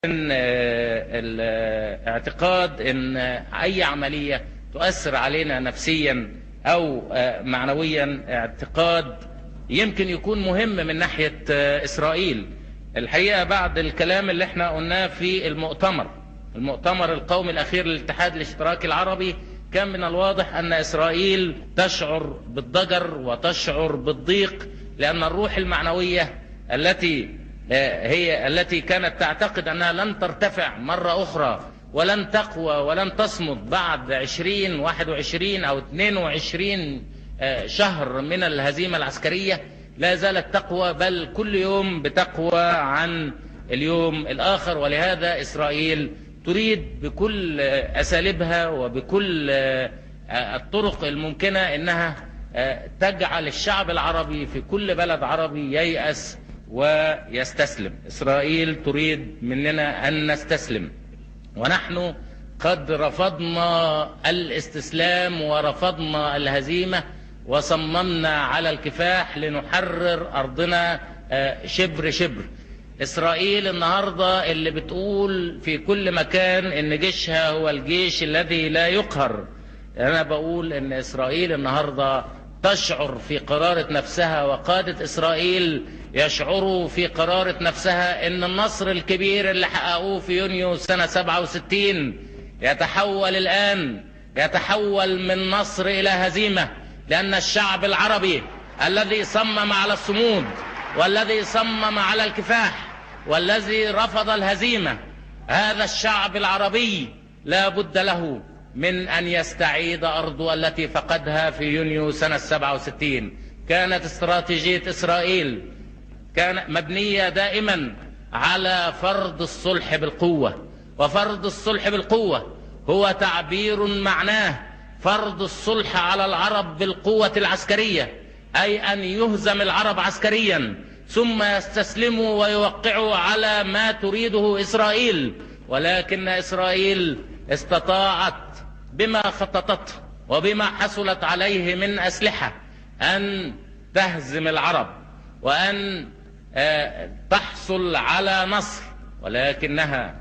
من الاعتقاد ان اي عملية تؤثر علينا نفسيا او معنويا اعتقاد يمكن يكون مهم من ناحية اسرائيل. الحقيقة بعد الكلام اللي احنا قلناه في المؤتمر القومي الاخير للاتحاد الاشتراكي العربي، كان من الواضح ان اسرائيل تشعر بالضجر وتشعر بالضيق، لان الروح المعنوية التي كانت تعتقد أنها لن ترتفع مرة أخرى ولن تقوى ولن تصمد بعد 20 21 أو 22 شهر من الهزيمة العسكرية، لا زالت تقوى، بل كل يوم بتقوى عن اليوم الآخر. ولهذا إسرائيل تريد بكل أساليبها وبكل الطرق الممكنة أنها تجعل الشعب العربي في كل بلد عربي ييأس ويستسلم. إسرائيل تريد مننا أن نستسلم، ونحن قد رفضنا الاستسلام ورفضنا الهزيمة وصممنا على الكفاح لنحرر أرضنا شبر شبر. إسرائيل النهاردة اللي بتقول في كل مكان إن جيشها هو الجيش الذي لا يقهر، أنا بقول إن إسرائيل النهاردة تشعر في قرارة نفسها، وقادة إسرائيل يشعروا في قرارة نفسها ان النصر الكبير اللي حققوه في يونيو سنة 67 يتحول من نصر إلى هزيمة، لأن الشعب العربي الذي صمم على الصمود والذي صمم على الكفاح والذي رفض الهزيمة، هذا الشعب العربي لا بد له من أن يستعيد أرضه التي فقدها في يونيو سنة 67. كانت استراتيجية إسرائيل مبنية دائما على فرض الصلح بالقوة، وفرض الصلح بالقوة هو تعبير معناه فرض الصلح على العرب بالقوة العسكرية، أي أن يهزم العرب عسكريا ثم يستسلموا ويوقعوا على ما تريده إسرائيل. ولكن إسرائيل استطاعت بما خططته وبما حصلت عليه من أسلحة أن تهزم العرب وأن تحصل على نصر، ولكنها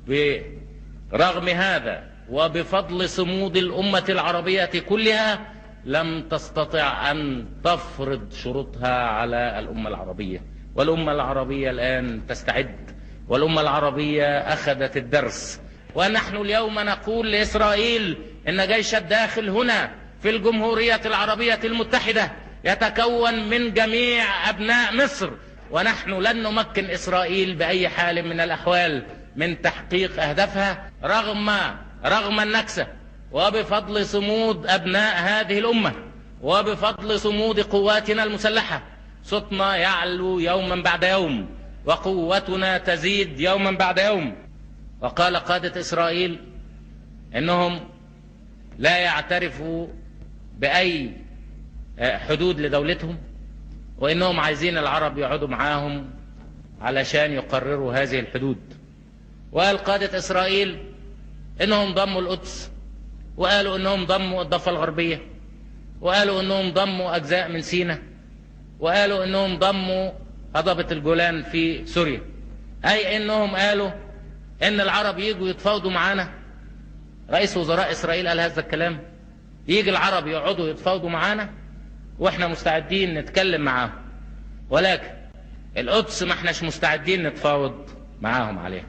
برغم هذا وبفضل صمود الأمة العربية كلها لم تستطع أن تفرض شروطها على الأمة العربية. والأمة العربية الآن تستعد، والأمة العربية أخذت الدرس. ونحن اليوم نقول لإسرائيل إن جيش الداخل هنا في الجمهورية العربية المتحدة يتكون من جميع أبناء مصر، ونحن لن نمكن إسرائيل بأي حال من الأحوال من تحقيق أهدافها رغم النكسة، وبفضل صمود أبناء هذه الأمة وبفضل صمود قواتنا المسلحة. صوتنا يعلو يوما بعد يوم وقوتنا تزيد يوما بعد يوم. وقال قادة إسرائيل إنهم لا يعترفوا بأي حدود لدولتهم، وإنهم عايزين العرب يقعدوا معاهم علشان يقرروا هذه الحدود. وقال قادة إسرائيل إنهم ضموا القدس، وقالوا إنهم ضموا الضفة الغربية، وقالوا إنهم ضموا أجزاء من سيناء، وقالوا إنهم ضموا هضبة الجولان في سوريا، أي إنهم قالوا إن العرب يجوا يتفاوضوا معانا. رئيس وزراء إسرائيل قال هذا الكلام، يجي العرب يقعدوا يتفاوضوا معانا واحنا مستعدين نتكلم معاهم، ولكن القدس ما احناش مستعدين نتفاوض معاهم عليها.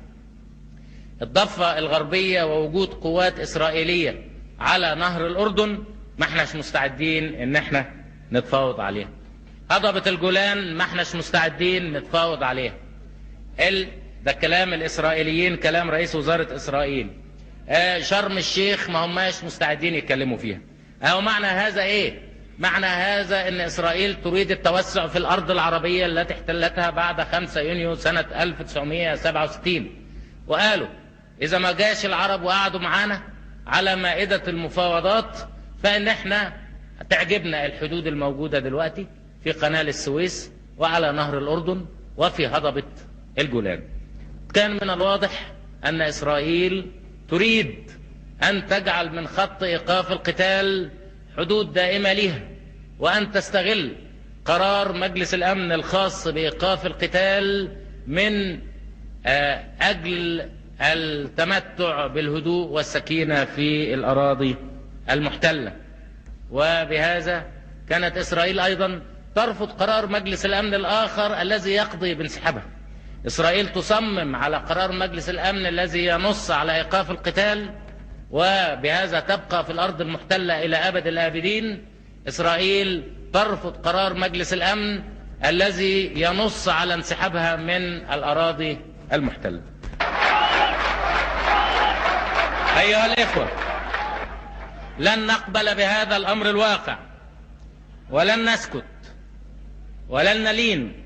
الضفة الغربية ووجود قوات إسرائيلية على نهر الأردن ما احناش مستعدين ان احنا نتفاوض عليها. هضبة الجولان ما احناش مستعدين نتفاوض عليها. ده كلام الإسرائيليين، كلام رئيس وزارة إسرائيل. شرم الشيخ ما هماش مستعدين يتكلموا فيها. معنى هذا ايه؟ معنى هذا ان إسرائيل تريد التوسع في الأرض العربية التي احتلتها بعد 5 يونيو سنة 1967. وقالوا إذا ما جاش العرب وقعدوا معانا على مائدة المفاوضات فإن احنا تعجبنا الحدود الموجودة دلوقتي في قناة السويس وعلى نهر الأردن وفي هضبة الجولان. كان من الواضح أن إسرائيل تريد أن تجعل من خط إيقاف القتال حدود دائمة لها، وأن تستغل قرار مجلس الأمن الخاص بإيقاف القتال من أجل التمتع بالهدوء والسكينة في الأراضي المحتلة. وبهذا كانت إسرائيل أيضا ترفض قرار مجلس الأمن الآخر الذي يقضي بانسحابها. إسرائيل تصمم على قرار مجلس الأمن الذي ينص على إيقاف القتال، وبهذا تبقى في الأرض المحتلة إلى أبد الآبدين. إسرائيل ترفض قرار مجلس الأمن الذي ينص على انسحابها من الأراضي المحتلة. أيها الإخوة، لن نقبل بهذا الأمر الواقع، ولن نسكت ولن نلين،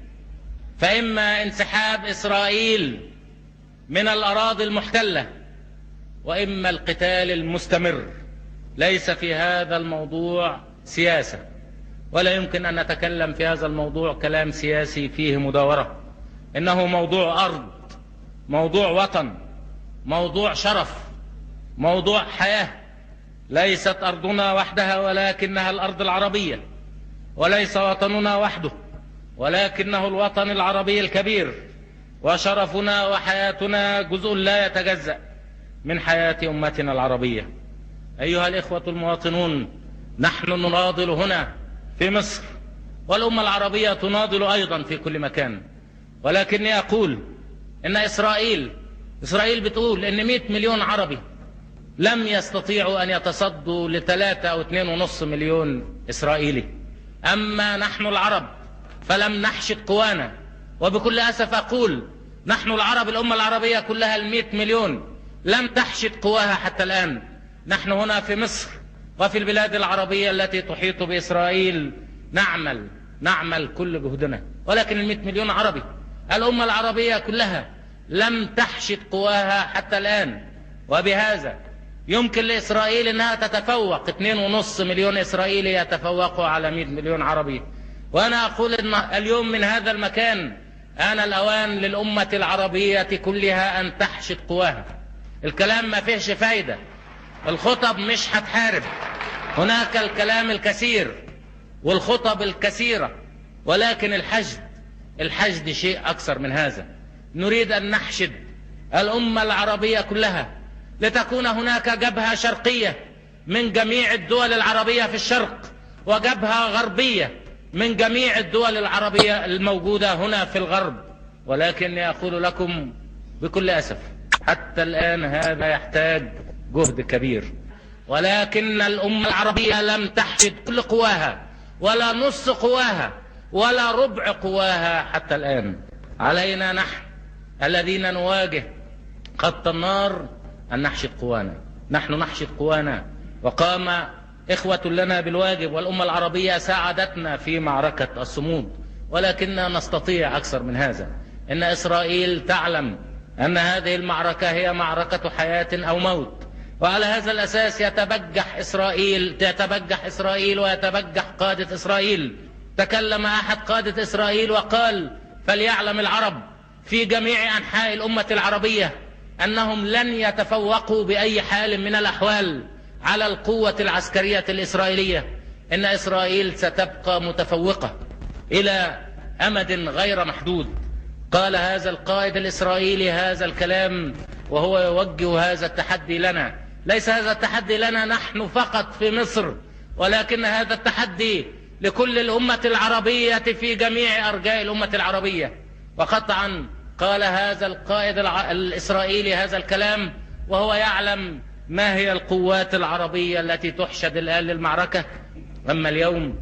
فإما انسحاب إسرائيل من الأراضي المحتلة وإما القتال المستمر. ليس في هذا الموضوع سياسة، ولا يمكن أن نتكلم في هذا الموضوع كلام سياسي فيه مداورة. إنه موضوع أرض، موضوع وطن، موضوع شرف، موضوع حياة. ليست أرضنا وحدها ولكنها الأرض العربية، وليس وطننا وحده ولكنه الوطن العربي الكبير. وشرفنا وحياتنا جزء لا يتجزأ من حياة أمتنا العربية. أيها الإخوة المواطنون، نحن نناضل هنا في مصر، والأمة العربية تناضل أيضا في كل مكان. ولكني أقول إن إسرائيل بتقول إن 100 مليون عربي لم يستطيعوا أن يتصدوا ل3 أو 2.5 مليون إسرائيلي. أما نحن العرب فلم نحشد قوانا، وبكل أسف أقول نحن العرب، الأمة العربية كلها 100 مليون لم تحشد قواها حتى الآن. نحن هنا في مصر وفي البلاد العربية التي تحيط بإسرائيل نعمل كل جهدنا، ولكن 100 مليون عربي، الأمة العربية كلها لم تحشد قواها حتى الآن. وبهذا يمكن لإسرائيل أنها تتفوق، 2.5 مليون إسرائيلي يتفوقوا على 100 مليون عربي. وأنا أقول أن اليوم من هذا المكان آن الأوان للأمة العربية كلها أن تحشد قواها. الكلام ما فيهش فايدة، الخطب مش هتحارب، هناك الكلام الكثير والخطب الكثيرة، ولكن الحشد شيء أكثر من هذا. نريد أن نحشد الأمة العربية كلها لتكون هناك جبهة شرقية من جميع الدول العربية في الشرق، وجبهة غربية من جميع الدول العربية الموجودة هنا في الغرب. ولكني أقول لكم بكل أسف حتى الآن هذا يحتاج جهد كبير، ولكن الأمة العربية لم تحشد كل قواها ولا نص قواها ولا ربع قواها حتى الآن. علينا نحن الذين نواجه خط النار أن نحشد قوانا. نحن نحشد قوانا، وقام إخوة لنا بالواجب، والأمة العربية ساعدتنا في معركة الصمود، ولكننا نستطيع أكثر من هذا. إن إسرائيل تعلم أن هذه المعركة هي معركة حياة أو موت، وعلى هذا الأساس يتبجح إسرائيل ويتبجح قادة إسرائيل. تكلم أحد قادة إسرائيل وقال: فليعلم العرب في جميع أنحاء الأمة العربية أنهم لن يتفوقوا بأي حال من الأحوال على القوة العسكرية الإسرائيلية. إن إسرائيل ستبقى متفوقة إلى أمد غير محدود. قال هذا القائد الإسرائيلي هذا الكلام وهو يوجه هذا التحدي لنا. ليس هذا التحدي لنا نحن فقط في مصر، ولكن هذا التحدي لكل الأمة العربية في جميع أرجاء الأمة العربية. وقطعا قال هذا القائد الإسرائيلي هذا الكلام وهو يعلم ما هي القوات العربية التي تحشد الآن للمعركة. أما اليوم